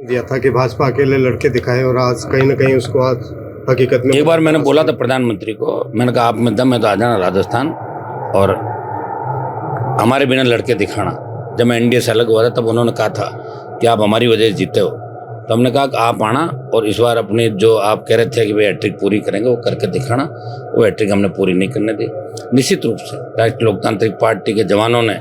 दिया था कि भाजपा अकेले लड़के दिखाए, और आज कहीं ना कहीं उसको आज हकीकत में एक बार मैंने बोला था प्रधानमंत्री को, मैंने कहा आप में दम है तो आ जाना राजस्थान और हमारे बिना लड़के दिखाना। जब मैं इंडिया से अलग हुआ था तब उन्होंने कहा था कि आप हमारी वजह से जीते हो, तो हमने कहा कि आप आना और इस बार अपने जो आप कह रहे थे कि भाई हैट्रिक पूरी करेंगे वो करके दिखाना। वो हैट्रिक हमने पूरी नहीं करने दी। निश्चित रूप से राष्ट्रीय लोकतांत्रिक पार्टी के जवानों ने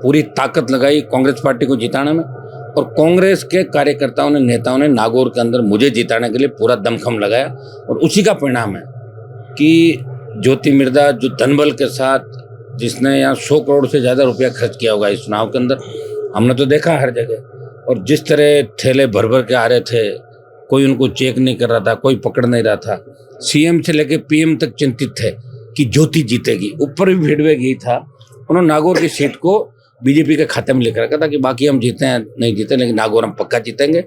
पूरी ताकत लगाई कांग्रेस पार्टी को जिताने में, और कांग्रेस के कार्यकर्ताओं ने, नेताओं ने नागौर के अंदर मुझे जिताने के लिए पूरा दमखम लगाया। और उसी का परिणाम है कि ज्योति मिर्धा जो धनबल के साथ, जिसने यहाँ 100 करोड़ से ज़्यादा रुपया खर्च किया होगा इस चुनाव के अंदर, हमने तो देखा हर जगह, और जिस तरह ठेले भर भर के आ रहे थे, कोई उनको चेक नहीं कर रहा था, कोई पकड़ नहीं रहा था। सीएम से लेके पीएम तक चिंतित थे कि ज्योति जीतेगी। ऊपर भी भीड़वेग यही था, उन्होंने नागौर की सीट को बीजेपी के खाते में लेकर रखा था कि बाकी हम जीते हैं नहीं जीते, लेकिन नागौर हम पक्का जीतेंगे।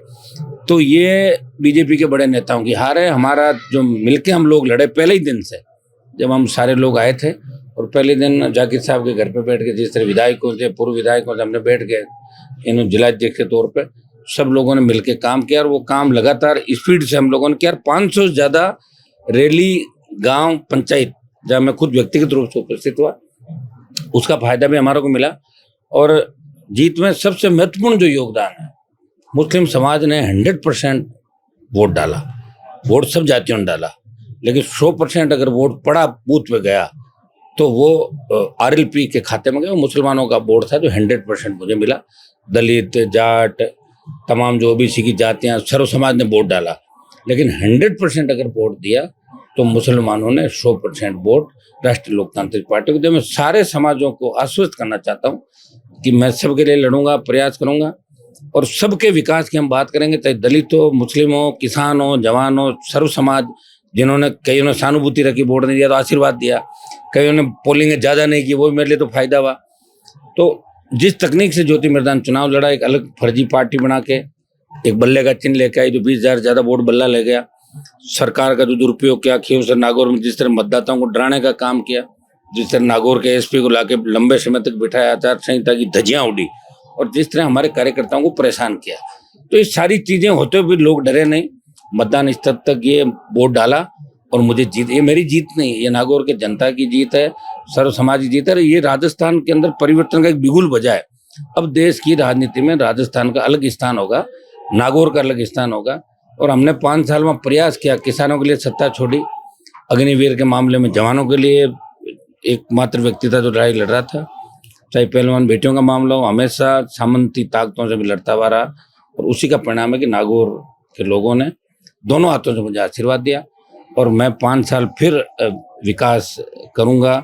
तो ये बीजेपी के बड़े नेताओं की हार है। हमारा जो मिलके हम लोग लड़े पहले ही दिन से, जब हम सारे लोग आए थे और पहले दिन जाकिर साहब के घर पे बैठ के, जिस तरह विधायकों से, पूर्व विधायकों से हमने बैठ के, इन जिलाध्यक्ष के तौर पे सब लोगों ने मिलके काम किया, और वो काम लगातार स्पीड से हम लोगों ने किया। 500 से ज़्यादा रैली, गांव, पंचायत, जहाँ मैं खुद व्यक्तिगत रूप से उपस्थित हुआ, उसका फायदा भी हमारे को मिला। और जीत में सबसे महत्वपूर्ण जो योगदान है, मुस्लिम समाज ने 100% वोट डाला। वोट सब जातियों ने डाला, लेकिन 100% अगर वोट पड़ा बूथ पे गया तो वो आरएलपी के खाते में गया। मुसलमानों का वोट था जो 100% मुझे मिला। दलित, जाट, तमाम जो ओबीसी की जातियां, सर्व समाज ने वोट डाला, लेकिन 100% अगर वोट दिया तो मुसलमानों ने 100% वोट राष्ट्रीय लोकतांत्रिक पार्टी को दिया। मैं सारे समाजों को आश्वस्त करना चाहता हूँ कि मैं सबके लिए लड़ूंगा, प्रयास करूंगा, और सबके विकास की हम बात करेंगे, चाहे दलित हो, मुस्लिम हो, किसान हो, जवान हो, सर्व समाज। जिन्होंने, कईयों ने सहानुभूति रखी, वोट नहीं दिया तो आशीर्वाद दिया, कईयों ने पोलिंग ज़्यादा नहीं की, वो भी मेरे लिए तो फायदा हुआ। तो जिस तकनीक से ज्योति मिर्धा ने चुनाव लड़ा, एक अलग फर्जी पार्टी बना के, एक बल्ले का चिन्ह लेके आई जो 20,000 ज़्यादा वोट बल्ला ले गया, सरकार का जो दुरुपयोग किया, खींवसर नागौर में जिस तरह मतदाताओं को डराने का काम किया, जिस तरह नागौर के एसपी को लाके लंबे समय तक बिठाया, आचार संहिता की धज्जियां उड़ी, और जिस तरह हमारे कार्यकर्ताओं को परेशान किया, तो ये सारी चीजें होते हुए भी लोग डरे नहीं। मतदान स्तर तक ये वोट डाला और मुझे जीत। ये मेरी जीत नहीं, ये नागौर के जनता की जीत है, सर्व समाज की जीत है। ये राजस्थान के अंदर परिवर्तन का एक बिगुल बजा है। अब देश की राजनीति में राजस्थान का अलग स्थान होगा, नागौर का अलग स्थान होगा। और हमने 5 साल में प्रयास किया, किसानों के लिए सत्ता छोड़ी, अग्निवीर के मामले में जवानों के लिए एकमात्र व्यक्ति था जो लड़ाई लड़ रहा था, चाहे पहलवान बेटियों का मामला हो, हमेशा सामंती ताकतों से भी लड़ता हुआ रहा। और उसी का परिणाम है कि नागौर के लोगों ने दोनों हाथों से मुझे आशीर्वाद दिया, और मैं 5 साल फिर विकास करूंगा,